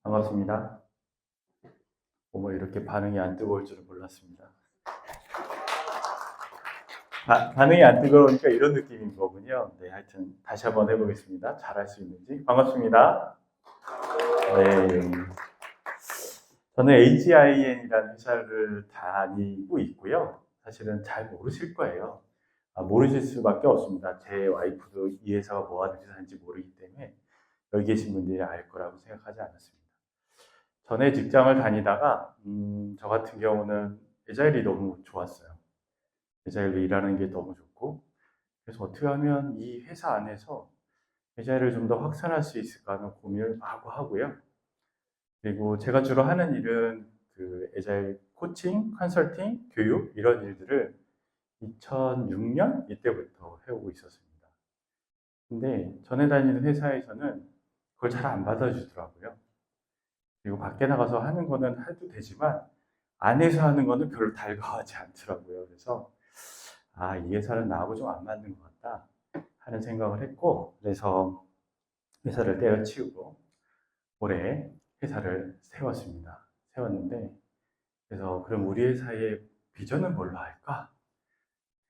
반갑습니다. 어머, 이렇게 반응이 안 뜨거울 줄은 몰랐습니다. 반응이 안 뜨거우니까 이런 느낌인 거군요. 네, 하여튼 다시 한번 해보겠습니다. 잘할 수 있는지. 반갑습니다. 네, 저는 HIN이라는 회사를 다니고 있고요. 사실은 잘 모르실 거예요. 모르실 수밖에 없습니다. 제 와이프도 이 회사가 뭐 하는 회사인지 모르기 때문에 여기 계신 분들이 알 거라고 생각하지 않았습니다. 전에 직장을 다니다가 저 같은 경우는 에자일이 너무 좋았어요. 에자일로 일하는 게 너무 좋고, 그래서 어떻게 하면 이 회사 안에서 에자일을 좀 더 확산할 수 있을까 하는 고민을 마구 하고요. 그리고 제가 주로 하는 일은 그 에자일 코칭, 컨설팅, 교육 이런 일들을 2006년 이때부터 해오고 있었습니다. 근데 전에 다니는 회사에서는 그걸 잘 안 받아주더라고요. 그리고 밖에 나가서 하는 거는 해도 되지만 안에서 하는 거는 별로 달가워하지 않더라고요. 그래서 이 회사는 나하고 좀 안 맞는 것 같다 하는 생각을 했고, 그래서 회사를 때려치우고 올해 회사를 세웠습니다. 세웠는데, 그래서 그럼 우리 회사의 비전은 뭘로 할까?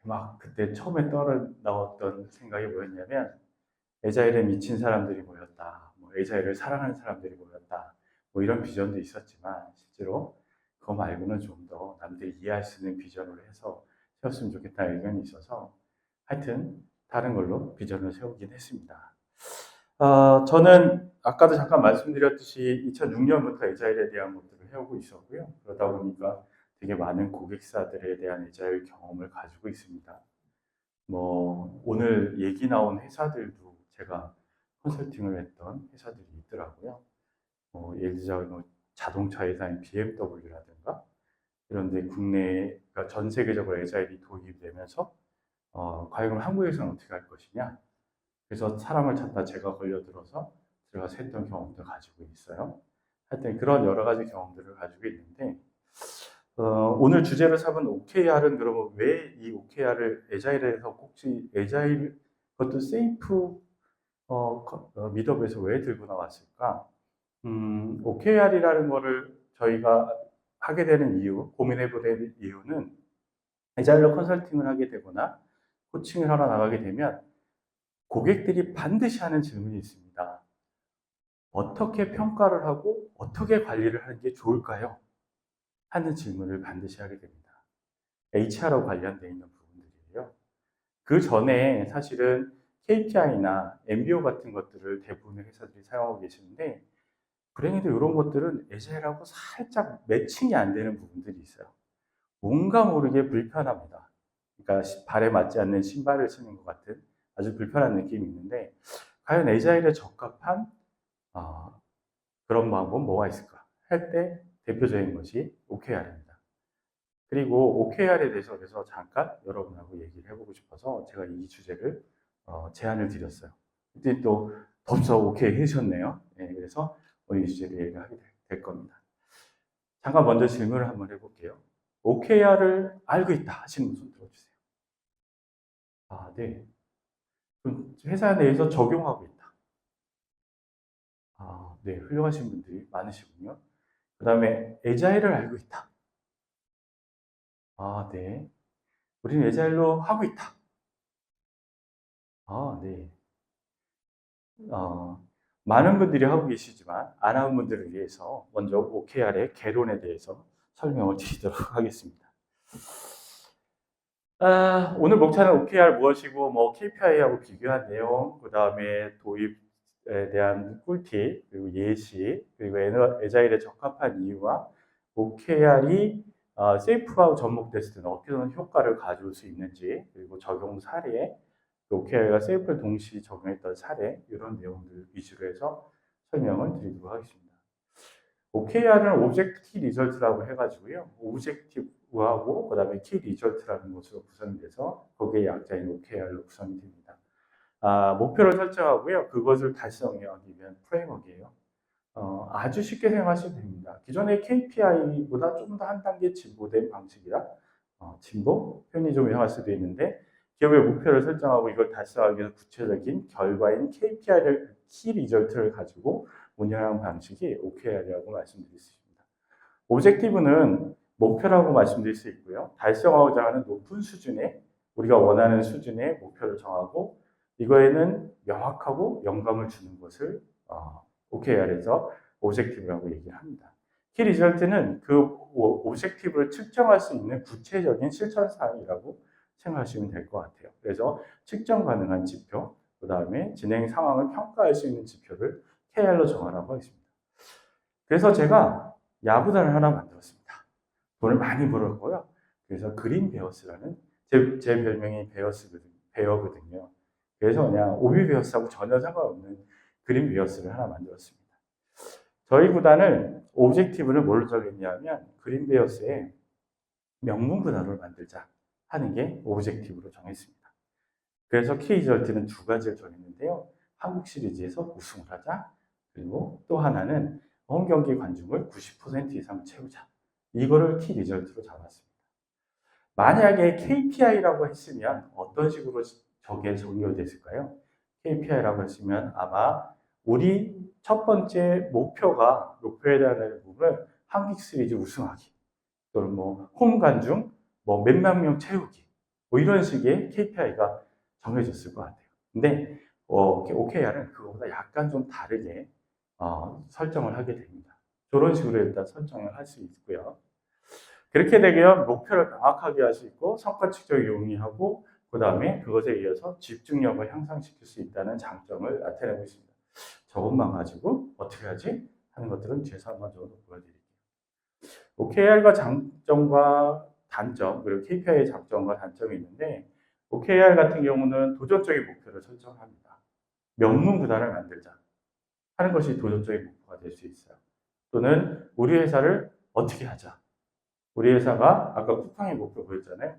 막 그때 처음에 떠올라 나왔던 생각이 뭐였냐면 에자일에 미친 사람들이 모였다. 뭐 에자일을 사랑하는 사람들이 모였다. 뭐 이런 비전도 있었지만 실제로 그거 말고는 좀 더 남들이 이해할 수 있는 비전으로 해서 세웠으면 좋겠다는 의견이 있어서 하여튼 다른 걸로 비전을 세우긴 했습니다. 저는 아까도 잠깐 말씀드렸듯이 2006년부터 에자일에 대한 것들을 해오고 있었고요. 그러다 보니까 되게 많은 고객사들에 대한 에자일 경험을 가지고 있습니다. 뭐 오늘 얘기 나온 회사들도 제가 컨설팅을 했던 회사들이 있더라고요. 예를 들자면 뭐 자동차 회사인 BMW라든가 이런 데 국내, 그러니까 전 세계적으로 에자일이 도입되면서 과연 한국에서는 어떻게 할 것이냐. 그래서 사람을 찾다 제가 걸려들어서 들어가서 했던 경험도 가지고 있어요. 하여튼 그런 여러 가지 경험들을 가지고 있는데 오늘 주제로 삼은 OKR은 그러면 왜 이 OKR을 에자일에서 꼭지 에자일 그것도 세이프 미더에서 왜 들고 나왔을까? OKR이라는 거를 저희가 하게 되는 이유, 고민해보는 이유는 에자일로 컨설팅을 하게 되거나 코칭을 하러 나가게 되면 고객들이 반드시 하는 질문이 있습니다. 어떻게 평가를 하고 어떻게 관리를 하는 게 좋을까요? 하는 질문을 반드시 하게 됩니다. HR과 관련되어 있는 부분들이에요. 그 전에 사실은 KPI나 MBO 같은 것들을 대부분의 회사들이 사용하고 계시는데 불행히도 이런 것들은 에자일하고 살짝 매칭이 안 되는 부분들이 있어요. 뭔가 모르게 불편합니다. 그러니까 발에 맞지 않는 신발을 신는 것 같은 아주 불편한 느낌이 있는데 과연 에자일에 적합한 그런 방법은 뭐가 있을까 할 때 대표적인 것이 OKR입니다. 그리고 OKR에 대해서 그래서 잠깐 여러분하고 얘기를 해보고 싶어서 제가 이 주제를 제안을 드렸어요. 그때 또 덥석 오케이 해주셨네요. 네, 그래서 이 주제를 얘기하게 될 겁니다. 잠깐 먼저 질문을 한번 해볼게요. OKR을 알고 있다 하시는 분 손 들어주세요. 네. 그럼 회사 내에서 적용하고 있다. 네. 훌륭하신 분들이 많으시군요. 그 다음에 에자일을 알고 있다. 네. 우리는 에자일로 하고 있다. 네. 많은 분들이 하고 계시지만 안 하는 분들을 위해서 먼저 OKR의 개론에 대해서 설명을 드리도록 하겠습니다. 오늘 목차는 OKR 무엇이고 뭐 KPI하고 비교한 내용, 그 다음에 도입에 대한 꿀팁, 그리고 예시, 그리고 에자일에 적합한 이유와 OKR이 세이프하고 접목됐을 때는 어떤 효과를 가져올 수 있는지, 그리고 적용 사례, OKR과 세이프를 동시에 적용했던 사례, 이런 내용들 위주로 해서 설명을 드리도록 하겠습니다. OKR은 오브젝트 키 리절트라고 해가지고요. 오브젝티브하고 그 다음에 키 리절트라는 것으로 구성이 돼서 거기에 약자인 OKR로 구성이 됩니다. 목표를 설정하고요. 그것을 달성하기 위한 프레임워크예요. 아주 쉽게 생각하시면 됩니다. 기존의 KPI보다 좀 더 한 단계 진보된 방식이라 진보? 표현이 좀 이상할 수도 있는데 기업의 목표를 설정하고 이걸 달성하기 위해서 구체적인 결과인 KPI를, 키 리절트를 가지고 운영 방식이 OKR이라고 말씀드릴 수 있습니다. 오브젝티브는 목표라고 말씀드릴 수 있고요. 달성하고자 하는 높은 수준의 우리가 원하는 수준의 목표를 정하고 이거에는 명확하고 영감을 주는 것을 OKR에서 오브젝티브라고 얘기를 합니다. 키 리절트는 그 오브젝티브를 측정할 수 있는 구체적인 실천 사항이라고 생각하시면 될 것 같아요. 그래서 측정 가능한 지표, 그 다음에 진행 상황을 평가할 수 있는 지표를 KR로 정하라고 하겠습니다. 그래서 제가 야구단을 하나 만들었습니다. 돈을 많이 벌었고요. 그래서 그린 베어스라는 제 별명이 베어거든요. 그래서 그냥 오비 베어스하고 전혀 상관없는 그린 베어스를 하나 만들었습니다. 저희 구단을 오브젝티브를 뭘로 정했냐면 그린 베어스의 명문 구단으로 만들자 하는 게 오브젝티브로 정했습니다. 그래서 키 리절트는 두 가지를 정했는데요. 한국 시리즈에서 우승을 하자. 그리고 또 하나는 홈 경기 관중을 90% 이상 채우자. 이거를 키 리절트로 잡았습니다. 만약에 KPI라고 했으면 어떤 식으로 저게 적용됐을까요? KPI라고 했으면 아마 우리 첫 번째 목표에 대한 부분을 한국 시리즈 우승하기 또는 홈 관중 몇만 명 채우기 이런 식의 KPI가 정해졌을 것 같아요. 근데 OKR은 그거보다 약간 좀 다르게 설정을 하게 됩니다. 저런 식으로 일단 설정을 할 수 있고요. 그렇게 되면 목표를 명확하게 할 수 있고 성과 측정이 용이하고 그 다음에 그것에 이어서 집중력을 향상시킬 수 있다는 장점을 나타내고 있습니다. 저것만 가지고 어떻게 하지? 하는 것들은 뒤에서 한번 저도 보여드릴게요. OKR과 장점과 단점, 그리고 KPI의 장점과 단점이 있는데 OKR 같은 경우는 도전적인 목표를 설정합니다. 명문 구단을 만들자 하는 것이 도전적인 목표가 될 수 있어요. 또는 우리 회사를 어떻게 하자. 우리 회사가 아까 쿠팡의 목표 보였잖아요.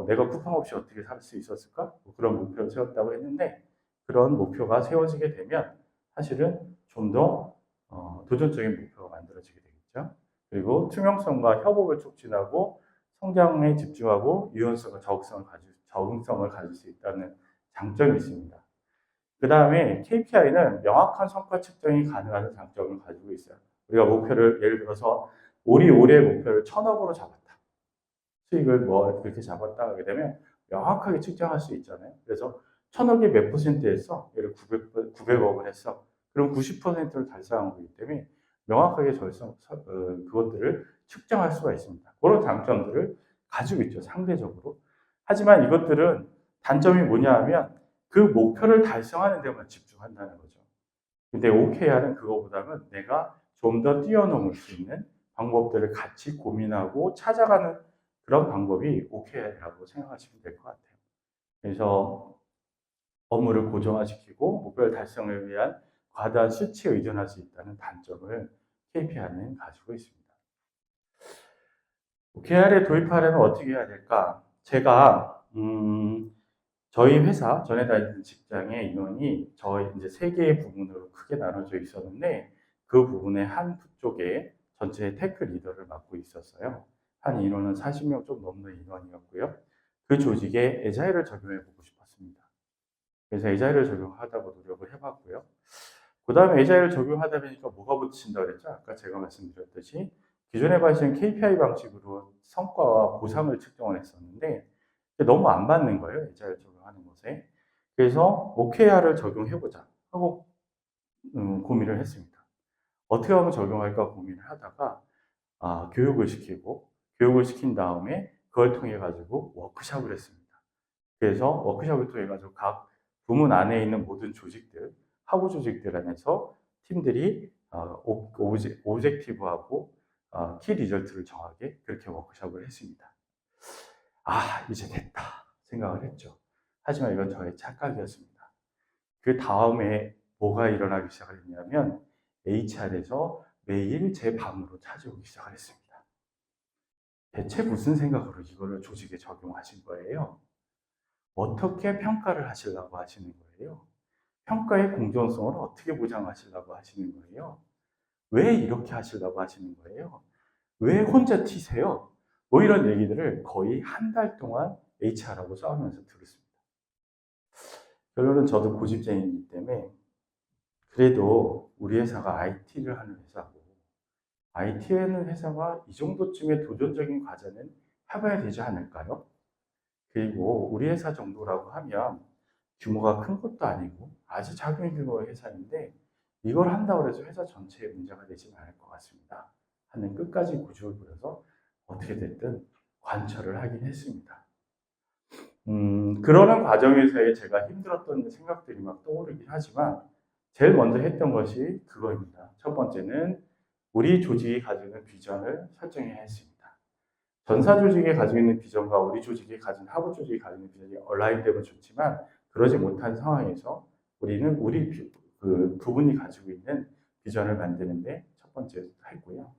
내가 쿠팡 없이 어떻게 살 수 있었을까? 그런 목표를 세웠다고 했는데 그런 목표가 세워지게 되면 사실은 좀 더 도전적인 목표가 만들어지게 되겠죠. 그리고 투명성과 협업을 촉진하고 성장에 집중하고 유연성과 적응성을 가질 수 있다는 장점이 있습니다. 그 다음에 KPI는 명확한 성과 측정이 가능한 장점을 가지고 있어요. 우리가 목표를 예를 들어서 우리 올해 목표를 1,000억으로 잡았다. 수익을 그렇게 잡았다 하게 되면 명확하게 측정할 수 있잖아요. 그래서 1,000억이 몇 퍼센트 했어? 예를 900억을 했어. 그럼 90%를 달성한 거기 때문에 명확하게 그것들을 측정할 수가 있습니다. 그런 장점들을 가지고 있죠. 상대적으로. 하지만 이것들은 단점이 뭐냐 하면 그 목표를 달성하는 데만 집중한다는 거죠. 근데 OKR은 그거보다는 내가 좀 더 뛰어넘을 수 있는 방법들을 같이 고민하고 찾아가는 그런 방법이 OKR이라고 생각하시면 될 것 같아요. 그래서 업무를 고정화시키고 목표를 달성을 위한 과다한 수치에 의존할 수 있다는 단점을 KPI는 가지고 있습니다. OKR에 도입하려면 어떻게 해야 될까? 제가 저희 회사 전에 다니던 직장의 인원이 저희 이제 3개의 부문으로 크게 나눠져 있었는데 그 부분의 한 쪽에 전체 테크 리더를 맡고 있었어요. 한 인원은 40명 좀 넘는 인원이었고요. 그 조직에 에자일을 적용해 보고 싶었습니다. 그래서 에자일을 적용하다고 노력을 해봤고요. 그 다음에 에자일을 적용하다 보니까 뭐가 부딪힌다고 그랬죠? 아까 제가 말씀드렸듯이 기존에 봐주신 KPI 방식으로 성과와 보상을 측정을 했었는데 너무 안 맞는 거예요. 에자일 적용하는 것에. 그래서 OKR을 적용해보자 하고 고민을 했습니다. 어떻게 하면 적용할까 고민을 하다가 교육을 시킨 다음에 그걸 통해 가지고 워크숍을 했습니다. 그래서 워크숍을 통해 가지고 각 부문 안에 있는 모든 조직들, 하부 조직들 안에서 팀들이 오브젝티브하고 키 리절트를 정하게 그렇게 워크숍을 했습니다. 이제 됐다 생각을 했죠. 하지만 이건 저의 착각이었습니다. 그 다음에 뭐가 일어나기 시작을 했냐면 HR에서 매일 제 방으로 찾아오기 시작을 했습니다. 대체 무슨 생각으로 이거를 조직에 적용하신 거예요? 어떻게 평가를 하시려고 하시는 거예요? 평가의 공정성을 어떻게 보장하시려고 하시는 거예요? 왜 이렇게 하시려고 하시는 거예요? 왜 혼자 튀세요? 이런 얘기들을 거의 한 달 동안 HR하고 싸우면서 들었습니다. 결론은 저도 고집쟁이이기 때문에 그래도 우리 회사가 IT를 하는 회사고, IT 하는 회사가 이 정도쯤의 도전적인 과제는 해봐야 되지 않을까요? 그리고 우리 회사 정도라고 하면 규모가 큰 것도 아니고 아주 작은 규모의 회사인데 이걸 한다고 해서 회사 전체에 문제가 되지는 않을 것 같습니다. 하는 끝까지 구조를 그려서 어떻게 됐든 관철을 하긴 했습니다. 그러는 과정에서의 제가 힘들었던 생각들이 막 떠오르긴 하지만 제일 먼저 했던 것이 그거입니다. 첫 번째는 우리 조직이 가지고 있는 비전을 설정해야 했습니다. 전사 조직이 가지고 있는 비전과 우리 조직이 가진 하부 조직이 가지고 있는 비전이 얼라인되면 좋지만 그러지 못한 상황에서 우리는 우리 그 부분이 가지고 있는 비전을 만드는데 첫 번째 했고요.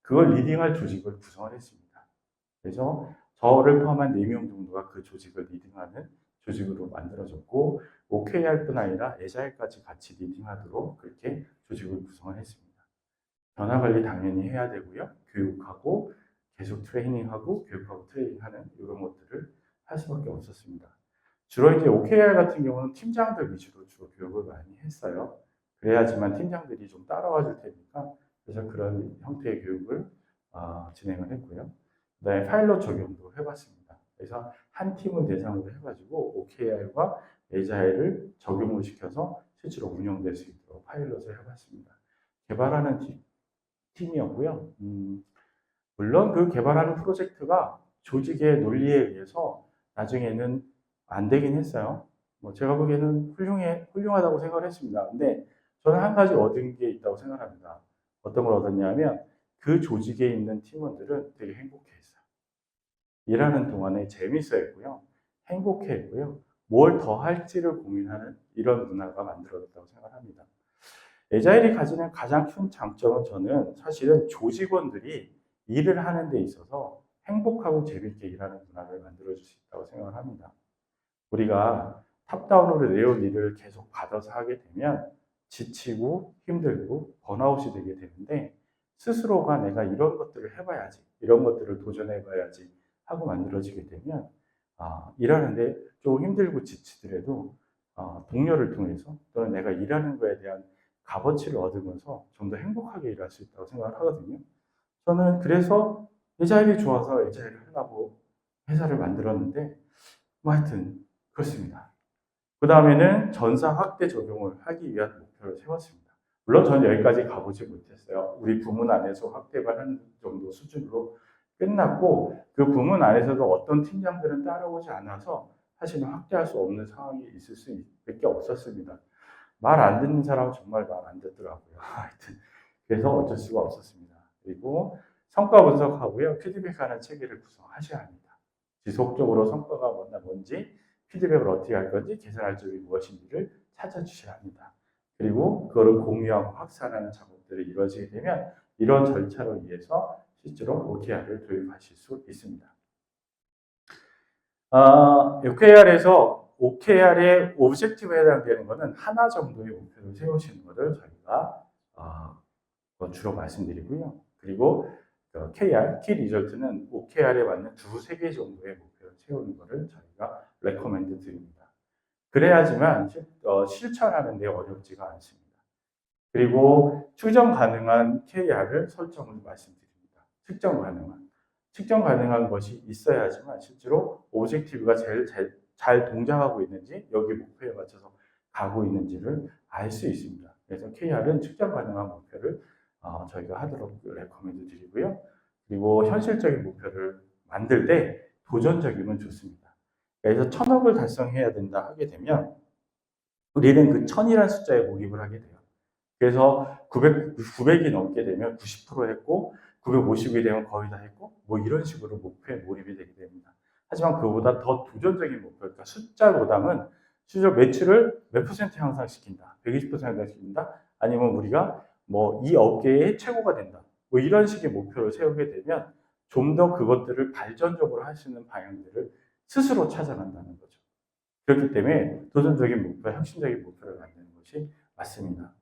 그걸 리딩할 조직을 구성을 했습니다. 그래서 저를 포함한 4명 정도가 그 조직을 리딩하는 조직으로 만들어졌고 OKR뿐 아니라 에자일까지 같이 리딩하도록 그렇게 조직을 구성을 했습니다. 변화 관리 당연히 해야 되고요. 교육하고 계속 트레이닝하고 교육하고 트레이닝하는 이런 것들을 할 수밖에 없었습니다. 주로 이제 OKR 같은 경우는 팀장들 위주로 주로 교육을 많이 했어요. 그래야지만 팀장들이 좀 따라와 줄 테니까 그래서 그런 형태의 교육을 진행을 했고요. 그다음에 파일럿 적용도 해봤습니다. 그래서 한 팀을 대상으로 해가지고 OKR과 에자일을 적용을 시켜서 실제로 운영될 수 있도록 파일럿을 해봤습니다. 개발하는 팀이었고요. 물론 그 개발하는 프로젝트가 조직의 논리에 의해서 나중에는 안 되긴 했어요. 뭐 제가 보기에는 훌륭하다고 생각을 했습니다. 근데 저는 한 가지 얻은 게 있다고 생각합니다. 어떤 걸 얻었냐면 그 조직에 있는 팀원들은 되게 행복해했어요. 일하는 동안에 재밌어 했고요. 행복해 했고요. 뭘 더 할지를 고민하는 이런 문화가 만들어졌다고 생각합니다. 에자일이 가지는 가장 큰 장점은 저는 사실은 조직원들이 일을 하는 데 있어서 행복하고 재밌게 일하는 문화를 만들어줄 수 있다고 생각을 합니다. 우리가 탑다운으로 내온 일을 계속 받아서 하게 되면 지치고 힘들고 번아웃이 되게 되는데 스스로가 내가 이런 것들을 해봐야지, 이런 것들을 도전해봐야지 하고 만들어지게 되면 일하는데 좀 힘들고 지치더라도 동료를 통해서 또는 내가 일하는 거에 대한 값어치를 얻으면서 좀 더 행복하게 일할 수 있다고 생각을 하거든요. 저는 그래서 에자일이 좋아서 에자일을 하려고 회사를 만들었는데 뭐 하여튼 그렇습니다. 그 다음에는 전사 확대 적용을 하기 위한 목표를 세웠습니다. 물론 저는 여기까지 가보지 못했어요. 우리 부문 안에서 확대가 하는 정도 수준으로 끝났고 그 부문 안에서도 어떤 팀장들은 따라오지 않아서 사실은 확대할 수 없는 상황이 있을 수밖에 없었습니다. 말 안 듣는 사람은 정말 말 안 듣더라고요. 하여튼 그래서 어쩔 수가 없었습니다. 그리고 성과 분석하고요. 피드백하는 체계를 구성하셔야 합니다. 지속적으로 성과가 뭔지 피드백을 어떻게 할 건지 개선할 점이 무엇인지를 찾아주셔야 합니다. 그리고 그거를 공유하고 확산하는 작업들이 이루어지게 되면 이런 절차로 의해서 실제로 OKR을 도입하실 수 있습니다. OKR에서 OKR의 오브젝티브에 해당되는 것은 하나 정도의 목표를 세우시는 것을 저희가 주로 말씀드리고요. 그리고 KR, 키 리절트는 OKR에 맞는 2-3개 정도의 목표를 세우는 것을 저희가 레코멘드 드립니다. 그래야지만 실천하는 데 어렵지가 않습니다. 그리고 추정 가능한 KR을 설정을 말씀드립니다. 측정 가능한 것이 있어야지만 실제로 오브젝티브가 제일 잘 동작하고 있는지 여기 목표에 맞춰서 가고 있는지를 알 수 있습니다. 그래서 KR은 측정 가능한 목표를 저희가 하도록 레코멘드 드리고요. 그리고 현실적인 목표를 만들 때 도전적이면 좋습니다. 그래서 1000억을 달성해야 된다 하게 되면 우리는 그 1000이라는 숫자에 몰입을 하게 돼요. 그래서 900이 넘게 되면 90% 했고 950이 되면 거의 다 했고 뭐 이런 식으로 목표에 몰입이 되게 됩니다. 하지만 그보다 더 도전적인 목표, 그러니까 숫자보다는 실제로 매출을 몇 % 향상시킨다, 120% 향상시킨다, 아니면 우리가 뭐 이 업계의 최고가 된다, 뭐 이런 식의 목표를 세우게 되면 좀 더 그것들을 발전적으로 할 수 있는 방향들을 스스로 찾아간다는 거죠. 그렇기 때문에 도전적인 목표, 혁신적인 목표를 만드는 것이 맞습니다.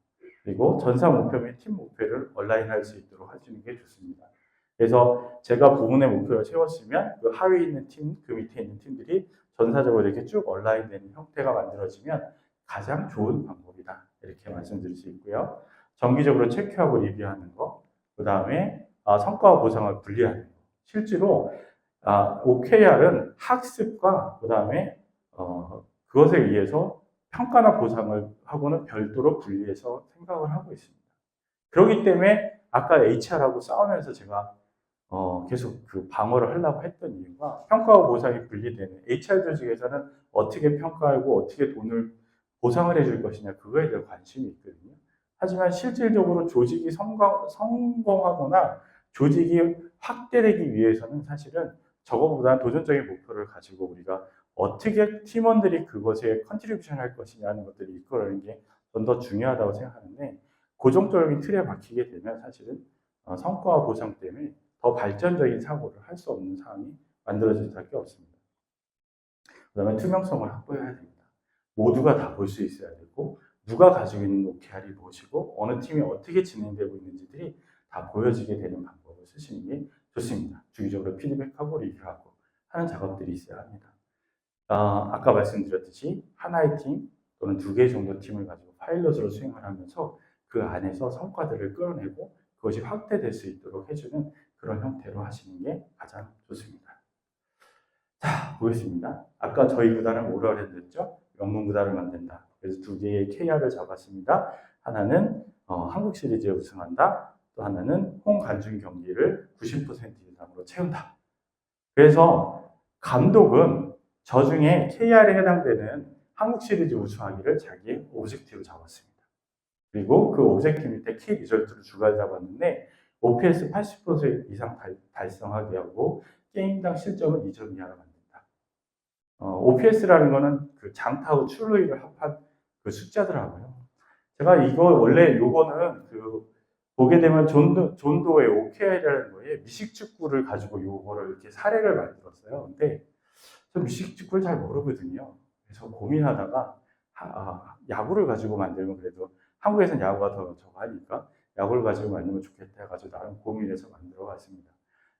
그리고 전사 목표 및 팀 목표를 얼라인할 수 있도록 해주는 게 좋습니다. 그래서 제가 부문의 목표를 세웠으면 그 하위에 있는 팀, 그 밑에 있는 팀들이 전사적으로 이렇게 쭉 얼라인되는 형태가 만들어지면 가장 좋은 방법이다. 이렇게 말씀드릴 수 있고요. 정기적으로 체크하고 리뷰하는 거, 그 다음에 성과와 보상을 분리하는 거. 실제로 OKR은 학습과 그 다음에 그것에 의해서 평가나 보상을 하고는 별도로 분리해서 생각을 하고 있습니다. 그렇기 때문에 아까 HR하고 싸우면서 제가 계속 그 방어를 하려고 했던 이유가 평가와 보상이 분리되는 HR 조직에서는 어떻게 평가하고 어떻게 돈을 보상을 해줄 것이냐 그거에 대한 관심이 있거든요. 하지만 실질적으로 조직이 성공하거나 조직이 확대되기 위해서는 사실은 저거보다는 도전적인 목표를 가지고 우리가 어떻게 팀원들이 그것에 컨트리뷰션 할 것이냐 하는 것들을 이끌어내는 게 좀 더 중요하다고 생각하는데 고정적인 틀에 박히게 되면 사실은 성과와 보상 때문에 더 발전적인 사고를 할 수 없는 상황이 만들어질 수밖에 없습니다. 그 다음에 투명성을 확보해야 됩니다. 모두가 다 볼 수 있어야 되고 누가 가지고 있는 OKR이 무엇이고 어느 팀이 어떻게 진행되고 있는지들이 다 보여지게 되는 방법을 쓰시는 게 좋습니다. 주기적으로 피드백하고 리뷰하고 하는 작업들이 있어야 합니다. 아까 말씀드렸듯이 하나의 팀 또는 2개 정도 팀을 가지고 파일럿으로 수행을 하면서 그 안에서 성과들을 끌어내고 그것이 확대될 수 있도록 해주는 그런 형태로 하시는 게 가장 좋습니다. 자, 보겠습니다. 아까 저희 구단은 뭐라 그랬죠? 명문 구단을 만든다. 그래서 2개의 KR을 잡았습니다. 하나는 한국 시리즈에 우승한다. 또 하나는 홈 관중 경기를 90% 이상으로 채운다. 그래서 감독은 저 중에 KR에 해당되는 한국 시리즈 우승하기를 자기의 오브젝티브로 잡았습니다. 그리고 그 오브젝티브 밑에 키 리절트를 주간 잡았는데 OPS 80% 이상 달성하게 하고 게임당 실점은 2점 이하로 만든다. OPS라는 거는 그 장타하고 출루율을 합한 그 숫자더라고요. 제가 이거 원래 요거는 보게 되면 존도의 OKR이라는 거에 미식축구를 가지고 요거를 이렇게 사례를 만들었어요. 근데 저 미식축구를 잘 모르거든요. 그래서 고민하다가 야구를 가지고 만들면 그래도 한국에서는 야구가 더 저하니까 야구를 가지고 만들면 좋겠다 해가지고 나름 고민해서 만들어 봤습니다.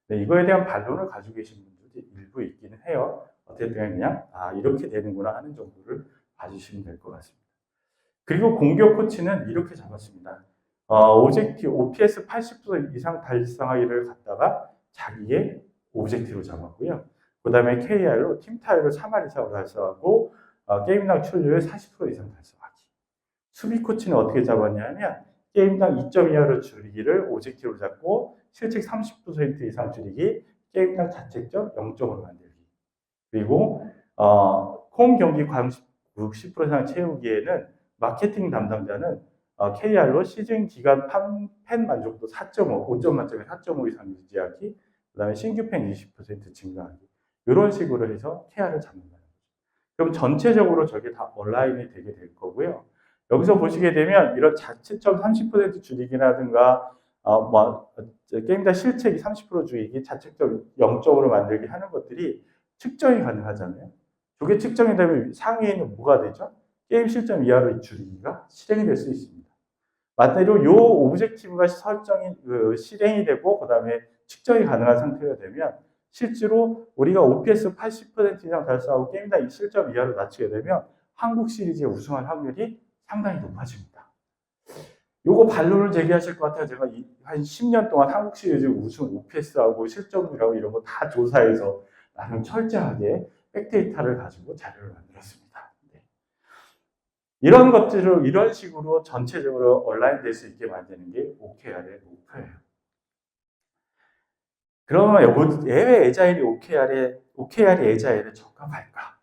네, 이거에 대한 반론을 가지고 계신 분들도 일부 있기는 해요. 어쨌든 그냥 이렇게 되는구나 하는 정도를 봐주시면 될 것 같습니다. 그리고 공격 코치는 이렇게 잡았습니다. 오브젝티브 OPS 80% 이상 달성하기를 갖다가 자기의 오브젝티브로 잡았고요. 그 다음에 KR로 팀 타율을 3할 이상으로 달성하고 게임당 출루율 40% 이상 달성하기. 수비 코치는 어떻게 잡았냐면 게임당 2점 이하로 줄이기를 오브젝티브로 잡고 실책 30% 이상 줄이기, 게임당 자책점 0점으로 만들기. 그리고 홈 경기 관심 60% 이상 채우기에는 마케팅 담당자는 KR로 시즌 기간 팬 만족도 4.5, 5점 만점에 4.5 이상 유지하기, 그 다음에 신규 팬 20% 증가하기. 이런 식으로 해서 KR을 잡는다는 거죠. 그럼 전체적으로 저게 다 온라인이 되게 될 거고요. 여기서 보시게 되면 이런 자체점 30% 줄이기라든가 게임당 실책이 30% 줄이기, 자책점 0점으로 만들기 하는 것들이 측정이 가능하잖아요. 저게 측정이 되면 상위에는 뭐가 되죠? 게임 실점 이하로 줄이기가 실행이 될 수 있습니다. 반대로 이 오브젝티브가 실행이 되고 그 다음에 측정이 가능한 상태가 되면 실제로 우리가 OPS 80% 이상 달성하고 게임당 실점 이하로 낮추게 되면 한국 시리즈에 우승할 확률이 상당히 높아집니다. 요거 반론을 제기하실 것 같아요. 제가 한 10년 동안 한국 시리즈 우승 OPS하고 실점이라고 이런 거 다 조사해서 나름 철저하게 백데이터를 가지고 자료를 만들었습니다. 네. 이런 것들을 이런 식으로 전체적으로 온라인 될 수 있게 만드는 게 OKR의 목표예요. 그러면 왜 에자일이 OKR이 에자일에 적합할까?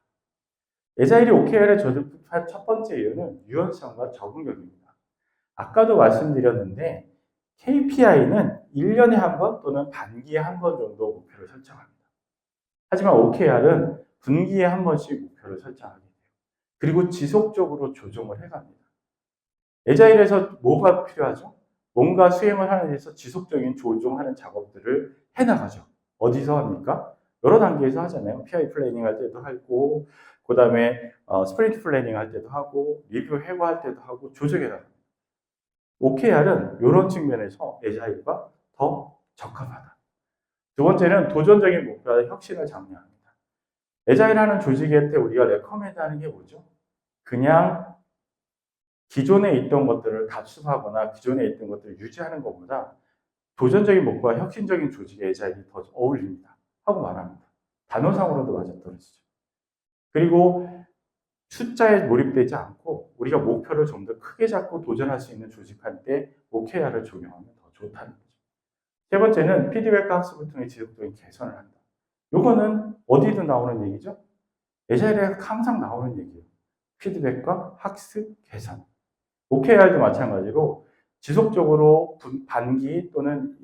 에자일이 OKR에 적합한 첫 번째 이유는 유연성과 적응력입니다. 아까도 말씀드렸는데 KPI는 1년에 한 번 또는 반기에 한 번 정도 목표를 설정합니다. 하지만 OKR은 분기에 한 번씩 목표를 설정하게 돼요. 그리고 지속적으로 조정을 해갑니다. 에자일에서 뭐가 필요하죠? 뭔가 수행을 하는 데서 지속적인 조정하는 작업들을 해나가죠. 어디서 합니까? 여러 단계에서 하잖아요. PI 플래닝 할 때도 하고, 그 다음에 스프린트 플래닝 할 때도 하고, 리뷰 회고할 때도 하고, 조정해 나갑니다. OKR은 이런 측면에서 에자일과 더 적합하다. 두 번째는 도전적인 목표와 혁신을 장려합니다. 에자일하는 조직일 때 우리가 레커멘드 하는 게 뭐죠? 그냥 기존에 있던 것들을 답습하거나 기존에 있던 것들을 유지하는 것보다 도전적인 목표와 혁신적인 조직의 에자일이 더 어울립니다. 하고 말합니다. 단어상으로도 맞아떨어지죠. 그리고 숫자에 몰입되지 않고 우리가 목표를 좀 더 크게 잡고 도전할 수 있는 조직할 때 OKR을 적용하면 더 좋다는 거죠. 세 번째는 피드백과 학습을 통해 지속적인 개선을 한다. 이거는 어디든 나오는 얘기죠. 에자일에 항상 나오는 얘기예요. 피드백과 학습, 개선. OKR도 마찬가지로 지속적으로 반기 또는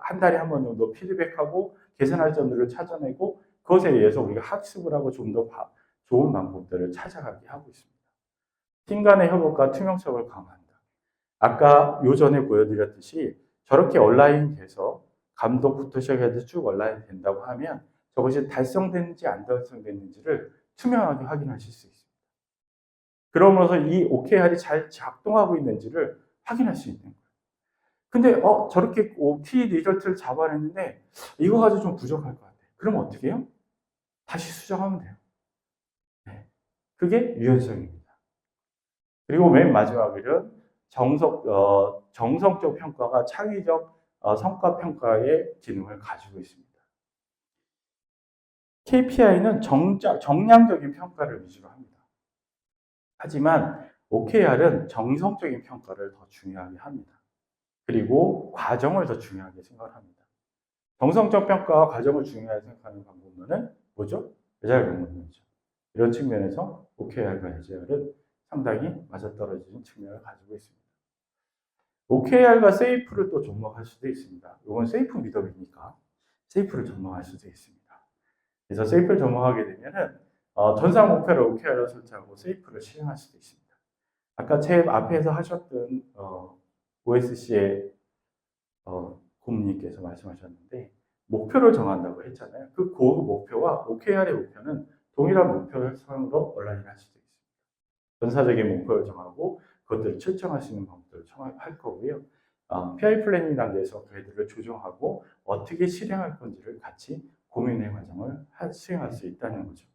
한 달에 한 번 정도 피드백하고 개선할 점들을 찾아내고 그것에 의해서 우리가 학습을 하고 좀 더 좋은 방법들을 찾아가게 하고 있습니다. 팀 간의 협업과 투명성을 강화한다. 아까 요전에 보여드렸듯이 저렇게 온라인돼서 감독부터 시작해서 쭉 온라인 된다고 하면 저것이 달성됐는지 안 달성됐는지를 투명하게 확인하실 수 있습니다. 그러면서 이 OKR이 잘 작동하고 있는지를 확인할 수 있는 거예요. 근데 저렇게 키 리저트를 잡아냈는데 이거 가지고 좀 부족할 것 같아요. 그럼 어떻게 해요? 다시 수정하면 돼요. 네. 그게 유연성입니다. 그리고 맨 마지막으로는 정성적 평가가 창의적 성과 평가의 기능을 가지고 있습니다. KPI는 정량적인 평가를 위주로 합니다. 하지만 OKR은 정성적인 평가를 더 중요하게 합니다. 그리고 과정을 더 중요하게 생각합니다. 정성적 평가와 과정을 중요하게 생각하는 방법론은 뭐죠? 에자일 방법론이죠. 이런 측면에서 OKR과 에자일은 상당히 맞아떨어지는 측면을 가지고 있습니다. OKR과 세이프를 또 접목할 수도 있습니다. 이건 세이프 미덕이니까 세이프를 접목할 수도 있습니다. 그래서 세이프를 접목하게 되면은 전사 목표를 OKR로 설정하고 세이프를 실행할 수도 있습니다. 아까 제 앞에서 하셨던 OSC의 고문님께서 말씀하셨는데 목표를 정한다고 했잖아요. 그 목표와 OKR의 목표는 동일한 목표를 상으로 온라인을 할 수도 있습니다. 전사적인 목표를 정하고 그것들을 측정할 수 있는 방법들을 할 거고요. PI 플래닝 단계에서 그들을 조정하고 어떻게 실행할 건지를 같이 고민의 과정을 수행할 수 있다는 거죠.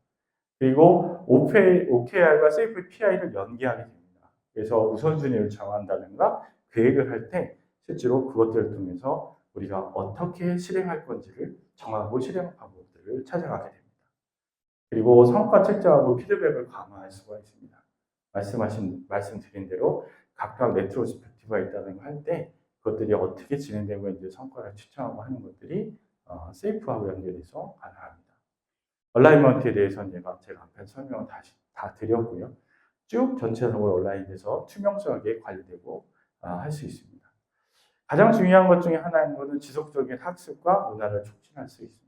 그리고 OKR과 세이프 PI를 연계하게 됩니다. 그래서 우선순위를 정한다든가 계획을 할 때 실제로 그것들을 통해서 우리가 어떻게 실행할 건지를 정하고 실행 방법들을 찾아가게 됩니다. 그리고 성과 측정하고 피드백을 강화할 수가 있습니다. 말씀드린 대로 각각 레트로스펙티브가 있다는 걸 할 때 그것들이 어떻게 진행되고 있는지 성과를 측정하고 하는 것들이 세이프하고 연결돼서 가능합니다. 얼라이먼트에 대해서는 제가 앞에 설명을 다 드렸고요. 쭉 전체적으로 온라인에서 투명성하게 관리되고 할 수 있습니다. 가장 중요한 것 중에 하나인 것은 지속적인 학습과 문화를 촉진할 수 있습니다.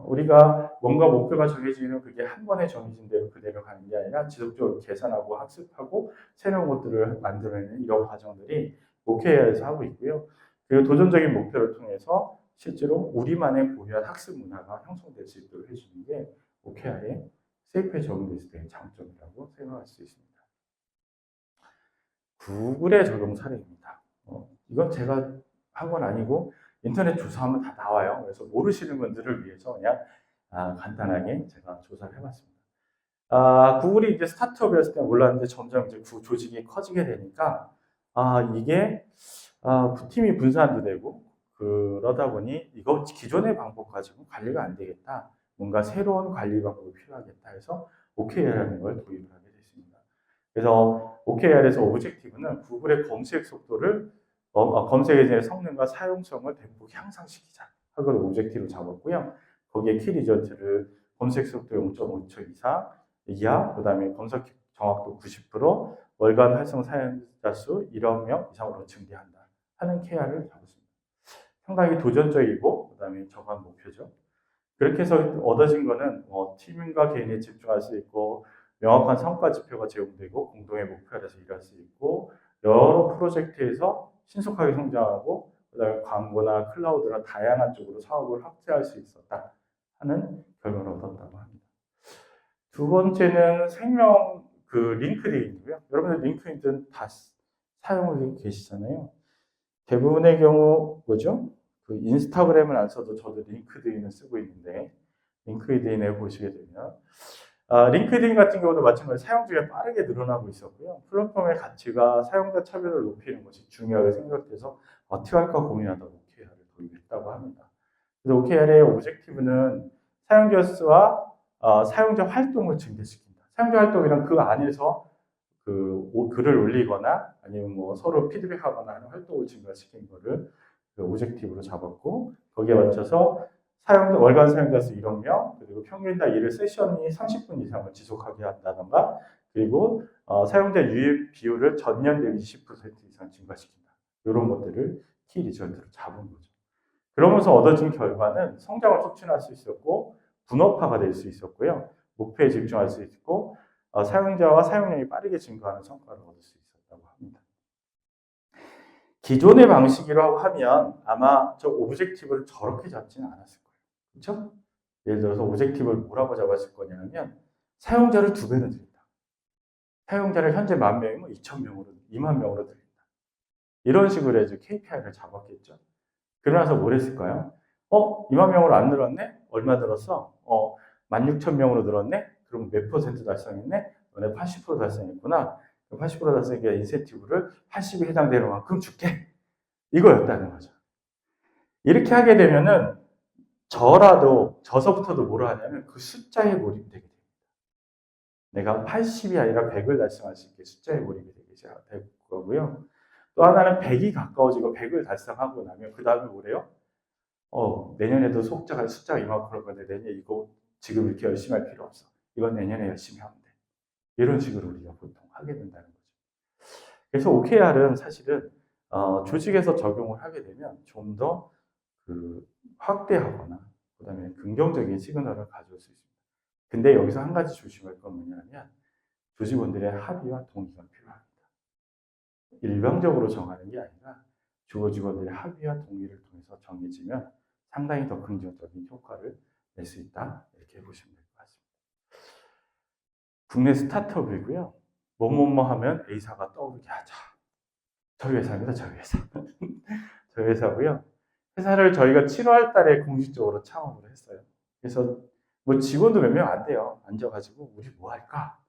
우리가 뭔가 목표가 정해지면 그게 한 번에 정해진 대로 그대로 가는 게 아니라 지속적으로 개선하고 학습하고 새로운 것들을 만들어내는 이런 과정들이 OKR에서 하고 있고요. 그리고 도전적인 목표를 통해서 실제로 우리만의 고유한 학습 문화가 형성될 수 있도록 해주는 게 OKR의 세이프에 적용됐을 때의 장점이라고 생각할 수 있습니다. 구글의 적용 사례입니다. 이건 제가 한 건 아니고 인터넷 조사하면 다 나와요. 그래서 모르시는 분들을 위해서 그냥 간단하게 제가 조사를 해봤습니다. 구글이 이제 스타트업이었을 때 몰랐는데 점점 이제 조직이 커지게 되니까 이게 팀이 분산도 되고 그러다 보니 이거 기존의 방법 가지고 관리가 안 되겠다. 뭔가 새로운 관리 방법이 필요하겠다 해서 OKR이라는 걸 도입을 하게 됐습니다. 그래서 OKR에서 오브젝티브는 구글의 검색 속도를 검색 엔진의 성능과 사용성을 대폭 향상시키자 하고 오브젝티브를 잡았고요. 거기에 키 리저트를 검색 속도 0.5초 이하, 그 다음에 검색 정확도 90%, 월간 활성 사용자 수 1억 명 이상으로 증대한다 하는 KR을 잡았습니다. 상당히 도전적이고 그 다음에 저간 목표죠. 그렇게 해서 얻어진 거는 팀과 개인이 집중할 수 있고 명확한 성과 지표가 제공되고 공동의 목표에 대해서 일할 수 있고 여러 프로젝트에서 신속하게 성장하고 그다음에 광고나 클라우드나 다양한 쪽으로 사업을 확대할 수 있었다 하는 결과를 얻었다고 합니다. 두 번째는 생명 링크드인이고요. 여러분들 링크드인 다 사용하고 계시잖아요. 대부분의 경우 뭐죠? 인스타그램을 안 써도 저도 링크드인을 쓰고 있는데 링크드인에 보시게 되면 링크드인 같은 경우도 마찬가지로 사용자가 빠르게 늘어나고 있었고요. 플랫폼의 가치가 사용자 차별을 높이는 것이 중요하게 생각돼서 어떻게 할까 고민하다 OKR을 도입했다고 합니다. 그래서 OKR의 오브젝티브는 사용자 수와 사용자 활동을 증대시킨다. 사용자 활동이란 그 안에서 글을 올리거나 아니면 뭐 서로 피드백하거나 하는 활동을 증가시킨 거를 그 오브젝티브로 잡았고 거기에 맞춰서 월간 사용자 수 1억 명, 그리고 평균당 일을 세션이 30분 이상을 지속하게 한다던가, 그리고 사용자 유입 비율을 전년 대비 20% 이상 증가시킨다. 이런 것들을 키 리전트로 잡은 거죠. 그러면서 얻어진 결과는 성장을 촉진할 수 있었고, 분업화가 될 수 있었고요. 목표에 집중할 수 있고, 사용자와 사용량이 빠르게 증가하는 성과를 얻을 수 있었다고 합니다. 기존의 방식이라고 하면 아마 저 오브젝티브를 저렇게 잡지는 않았을 거예요. 그렇죠? 예를 들어서 오브젝티브를 뭐라고 잡았을 거냐면 사용자를 2배는 드린다. 사용자를 현재 10,000명이면 2,000명으로, 20,000명으로 드린다. 이런 식으로 해서 KPI를 잡았겠죠. 그러나서 뭘 했을까요? 20,000명으로 안 늘었네? 얼마 늘었어? 16,000명으로 늘었네? 그럼 몇 % 달성했네? 너네 80% 달성했구나. 80% 달성했으니까 인센티브를 80에 해당되는 만큼 줄게. 이거였다는 거죠. 이렇게 하게 되면은 저서부터도 뭐라 하냐면 그 숫자에 몰입이 되게 됩니다. 내가 80이 아니라 100을 달성할 수 있게 숫자에 몰입이 되게 될 거고요. 또 하나는 100이 가까워지고 100을 달성하고 나면 그 다음에 뭐래요? 내년에도 숫자가 이만큼 할 건데 내년에 이거 지금 이렇게 열심히 할 필요 없어. 이건 내년에 열심히 하면 돼. 이런 식으로 우리가 보통 하게 된다는 거죠. 그래서 OKR은 사실은 조직에서 적용을 하게 되면 좀 더 확대하거나 그다음에 긍정적인 시그널을 가져올 수 있습니다. 근데 여기서 한 가지 조심할 건 뭐냐면 조직원들의 합의와 동의가 필요합니다. 일방적으로 정하는 게 아니라 조직원들의 합의와 동의를 통해서 정해지면 상당히 더 긍정적인 효과를 낼 수 있다. 이렇게 보시면 될 것 같습니다. 국내 스타트업이고요. 뭐뭐뭐 하면 A사가 떠오르게 하자. 저희 회사입니다. 저희 회사. 저희 회사고요. 회사를 저희가 7월 달에 공식적으로 창업을 했어요. 그래서 뭐 직원도 몇 명 안 돼요. 앉아가지고 우리 뭐 할까?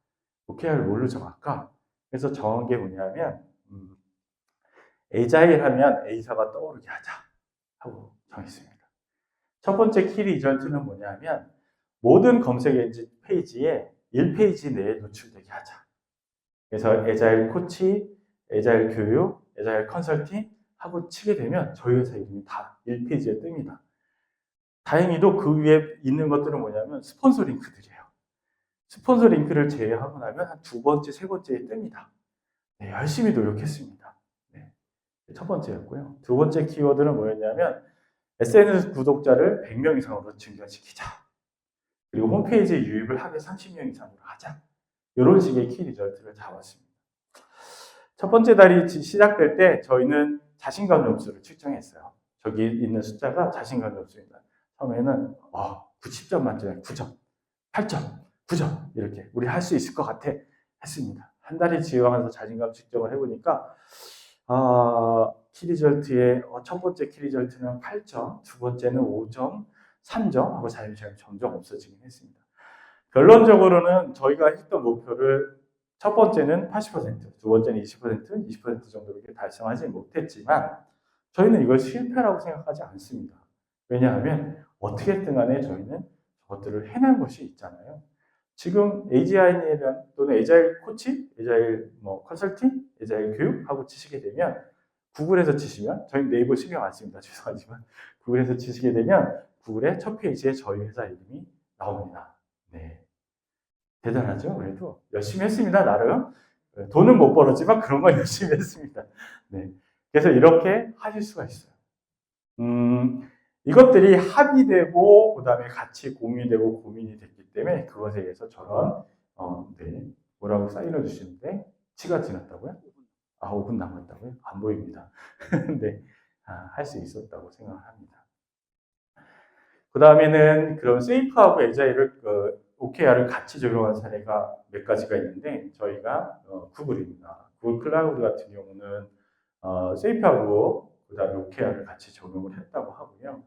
OKR을 뭘로 정할까? 그래서 정한 게 뭐냐면 에자일 하면 A사가 떠오르게 하자 하고 정했습니다. 첫 번째 키 리전트는 뭐냐면 모든 검색 엔진 페이지에 1페이지 내에 노출되게 하자. 그래서 에자일 코치, 에자일 교육, 에자일 컨설팅 하고 치게 되면 저희 회사 이름이 다 1페이지에 뜹니다. 다행히도 그 위에 있는 것들은 뭐냐면 스폰서 링크들이에요. 스폰서 링크를 제외하고 나면 한 2번째, 3번째에 뜹니다. 네, 열심히 노력했습니다. 네, 첫 번째였고요. 2번째 키워드는 뭐였냐면 SNS 구독자를 100명 이상으로 증가시키자. 그리고 홈페이지 유입을 하루에 30명 이상으로 하자. 이런 식의 키 리절트를 잡았습니다. 첫 번째 달이 시작될 때 저희는 자신감 점수를 측정했어요. 저기 있는 숫자가 자신감 점수입니다. 처음에는 90점 만점에 9점, 8점, 9점 이렇게 우리 할 수 있을 것 같아 했습니다. 한 달이 지나가면서 자신감 측정을 해보니까 키리절트의 첫 번째 키리절트는 8점, 두 번째는 5점, 3점 하고 점점 없어지긴 했습니다. 결론적으로는 저희가 했던 목표를 첫 번째는 80%, 두 번째는 20% 정도 이렇게 달성하지 못했지만 저희는 이걸 실패라고 생각하지 않습니다. 왜냐하면 어떻게든 간에 저희는 저것들을 해낸 것이 있잖아요. 지금 AGI에 대한 또는 에자일 코치, 에자일 컨설팅, 에자일 교육하고 치시게 되면 구글에서 치시면 저희 네이버 신경 안 씁니다. 죄송하지만 구글에서 치시게 되면 구글의 첫 페이지에 저희 회사 이름이 나옵니다. 네, 대단하죠. 그래도 열심히 했습니다. 나름 돈은 못 벌었지만 그런 건 열심히 했습니다. 네, 그래서 이렇게 하실 수가 있어요. 이것들이 합의되고 그다음에 같이 공유되고 고민이 됐기 때문에 그것에 의해서 저런 뭐라고 사인을 주시는데 치가 지났다고요? 5분 남았다고요? 안 보입니다. 네, 할 수 있었다고 생각합니다. 그 다음에는 그런 세이프하고 에자일을 OKR을 같이 적용한 사례가 몇 가지가 있는데 저희가 구글입니다. 구글 클라우드 같은 경우는 세이프하고 그 다음에 OKR을 같이 적용을 했다고 하고요.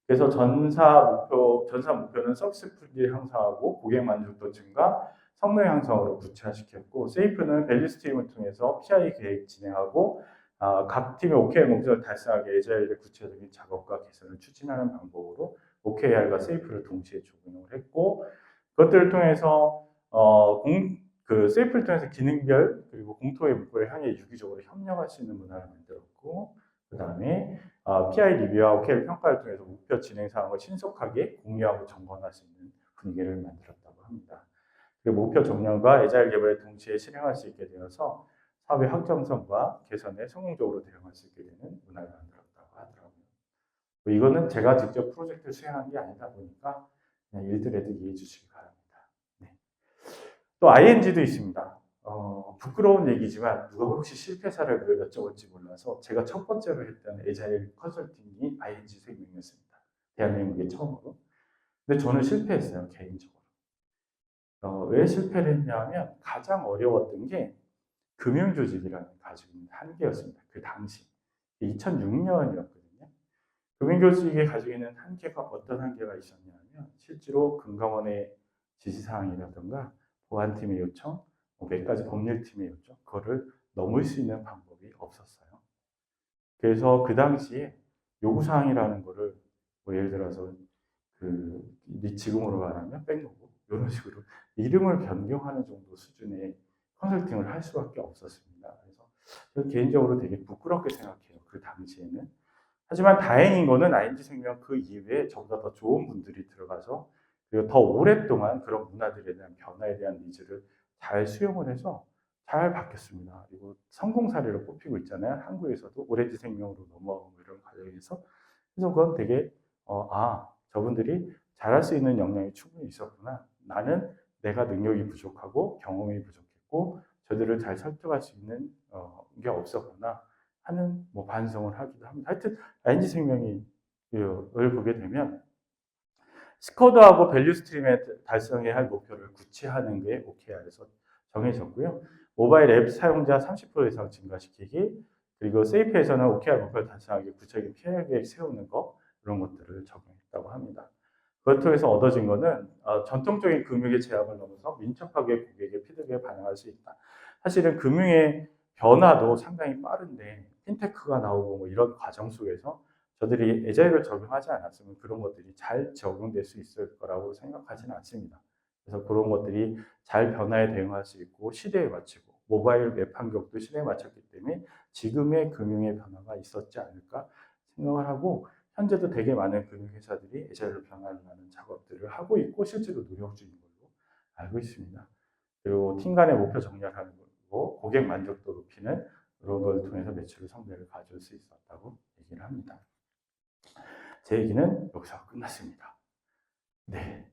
그래서 전사 목표는 석세풀리 향상하고 고객 만족도 증가, 성능 향상으로 구체화시켰고, 세이프는 밸류 스트림을 통해서 PI 계획 진행하고, 각 팀의 OKR 목표를 달성하기 에자일의 구체적인 작업과 개선을 추진하는 방법으로 OKR과 세이프를 동시에 적용을 했고, 그것들을 통해서 세이프를 통해서 기능별 그리고 공통의 목표를 향해 유기적으로 협력할 수 있는 문화를 만들었고, 그 다음에 PI 리뷰와 OKR 평가를 통해서 목표 진행 사항을 신속하게 공유하고 점검할 수 있는 분위기를 만들었다고 합니다. 그리고 목표 정렬과 에자일 개발을 동시에 실행할 수 있게 되어서 사업의 확정성과 개선에 성공적으로 대응할 수 있게 되는 문화를 만들었다고 하더라고요. 이거는 제가 직접 프로젝트를 수행한 게 아니다 보니까 그냥 일들에도 이해해 주시기 바랍니다. 네. 또 ING도 있습니다. 부끄러운 얘기지만 누가 혹시 실패 사례를 여쭤볼지 몰라서 제가 첫 번째로 했던 에자일 컨설팅이 ING 생명이었습니다. 대한민국에 처음으로. 근데 저는 실패했어요, 개인적으로. 왜 실패를 했냐면 가장 어려웠던 게 금융조직이라는 가지고 있는 한계였습니다. 그 당시 2006년이었거든요. 금융조직이 가지고 있는 한계가 어떤 한계가 있었냐면 실제로 금감원의 지시사항이라든가 보안팀의 요청, 몇 가지 법률팀의 요청, 그거를 넘을 수 있는 방법이 없었어요. 그래서 그 당시에 요구사항이라는 거를 예를 들어서 지금으로 말하면 백로그 이런 식으로 이름을 변경하는 정도 수준의 컨설팅을 할 수밖에 없었습니다. 그래서 저는 개인적으로 되게 부끄럽게 생각해요. 그 당시에는. 하지만 다행인 거는 ING생명 그 이후에 저보다 더 좋은 분들이 들어가서 그리고 더 오랫동안 그런 문화들에 대한 변화에 대한 니즈를 잘 수용을 해서 잘 바뀌었습니다. 그리고 성공 사례로 꼽히고 있잖아요. 한국에서도 오렌지생명으로 넘어가고 이런 과정에서. 그래서 그건 되게 저분들이 잘할 수 있는 역량이 충분히 있었구나. 나는 내가 능력이 부족하고 경험이 부족했고 저들을 잘 설득할 수 있는 게 없었구나 하는 반성을 하기도 합니다. 하여튼 ING생명이 을 보게 되면 스쿼드하고 밸류 스트림에 달성해야 할 목표를 구체화하는 게 OKR에서 정해졌고요. 모바일 앱 사용자 30% 이상 증가시키기, 그리고 세이프에서는 OKR 목표를 달성하기 구체적인 PI 계획 세우는 거, 이런 것들을 적용했다고 합니다. 그걸 통해서 얻어진 거는 전통적인 금융의 제약을 넘어서 민첩하게 고객의 피드백에 반응할 수 있다. 사실은 금융의 변화도 상당히 빠른데 핀테크가 나오고 이런 과정 속에서 저들이 에자일을 적용하지 않았으면 그런 것들이 잘 적용될 수 있을 거라고 생각하지는 않습니다. 그래서 그런 것들이 잘 변화에 대응할 수 있고 시대에 맞추고 모바일 웹 환경도 시대에 맞췄기 때문에 지금의 금융의 변화가 있었지 않을까 생각을 하고 현재도 되게 많은 금융회사들이 에자일로 변화하는 작업들을 하고 있고 실제로 노력 중인 걸로 알고 있습니다. 그리고 팀 간의 목표 정렬하는 거고 고객 만족도 높이는 이런 걸 통해서 매출 성대를 가져올 수 있었다고 얘기를 합니다. 제 얘기는 여기서 끝났습니다. 네.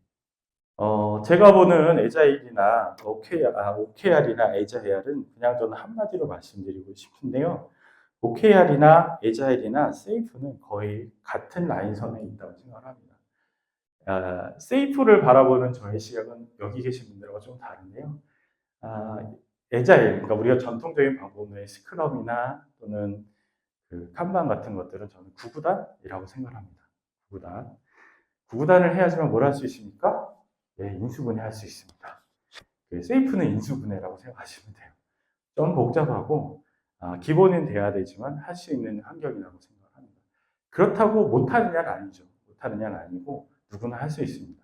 제가 보는 에자일이나 OKR이나 에자일은 그냥 저는 한마디로 말씀드리고 싶은데요. OKR이나 에자일이나 세이프는 거의 같은 라인선에 있다고 생각합니다. 세이프를 바라보는 저의 시각은 여기 계신 분들하고 좀 다른데요. 에자일, 그러니까 우리가 전통적인 방법의 스크럼이나 또는 칸반 같은 것들은 저는 구구단이라고 생각합니다. 구구단을 해야지만 뭘 할 수 있습니까? 네, 인수분해 할 수 있습니다. 세이프는 인수분해라고 생각하시면 돼요. 좀 복잡하고 기본은 돼야 되지만 할 수 있는 환경이라고 생각합니다. 그렇다고 못하느냐는 아니죠. 못하느냐는 아니고 누구나 할 수 있습니다.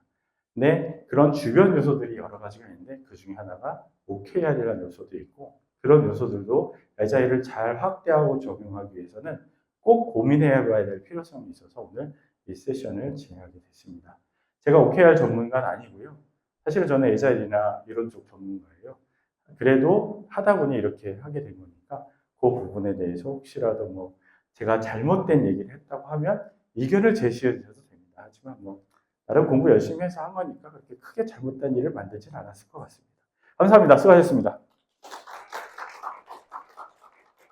근데 그런 주변 요소들이 여러 가지가 있는데 그 중에 하나가 OKR이라는 요소도 있고 그런 요소들도 에자일을 잘 확대하고 적용하기 위해서는 꼭 고민해 봐야 될 필요성이 있어서 오늘 이 세션을 진행하게 됐습니다. 제가 OKR 전문가는 아니고요. 사실은 저는 에자일이나 이런 쪽 전문가예요. 그래도 하다 보니 이렇게 하게 된 거니까 그 부분에 대해서 혹시라도 제가 잘못된 얘기를 했다고 하면 의견을 제시해 주셔도 됩니다. 하지만 나름 공부 열심히 해서 한 거니까 그렇게 크게 잘못된 일을 만들진 않았을 것 같습니다. 감사합니다. 수고하셨습니다.